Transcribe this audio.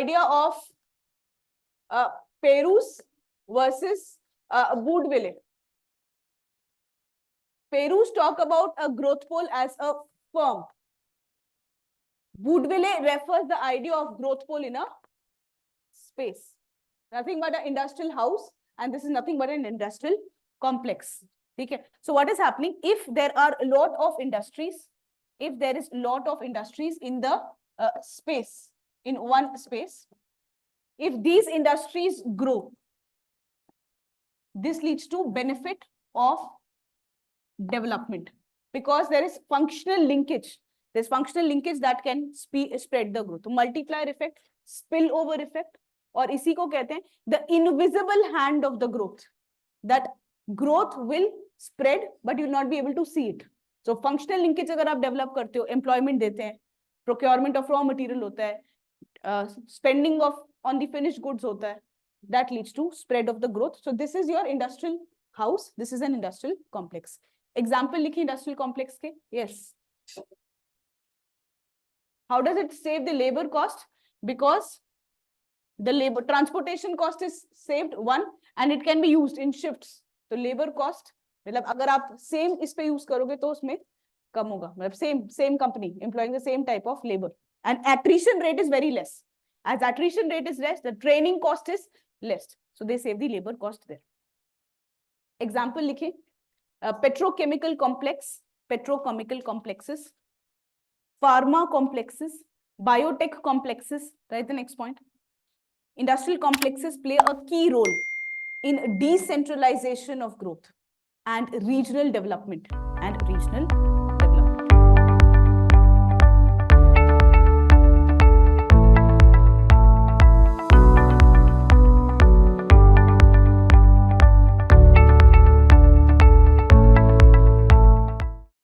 idea of Perroux versus Boudeville. Perroux talk about a growth pole as a firm. Boudeville refers the idea of growth pole in a space. Nothing but an industrial house, and this is nothing but an industrial complex. Okay. So what is happening if there are a lot of industries? If there is a lot of industries in the space, in one space, if these industries grow, this leads to benefit of development because there is functional linkage. There's functional linkage that can spread the growth. Multiplier effect, spillover effect, और इसी को कहते हैं the invisible hand of the growth. That growth will spread, but you will not be able to see it. So functional linkage अगर आप develop करते हो, employment देते हैं, procurement of raw material होता है, spending of on the finished goods होता है, that leads to spread of the growth. So this is your industrial house. This is an industrial complex. Example लिखिए industrial complex के. Yes. How does it save the labor cost? Because the labor transportation cost is saved one, and it can be used in shifts. So labor cost, मतलब अगर आप same इस पे use करोगे तो उसमें कम होगा. मतलब same company employing the same type of labor, and attrition rate is very less. As attrition rate is less, the training cost is less. So they save the labor cost there. Example लिखे, petrochemical complex, petrochemical complexes, pharma complexes, biotech complexes. Write the next point. Industrial complexes play a key role in decentralization of growth and regional development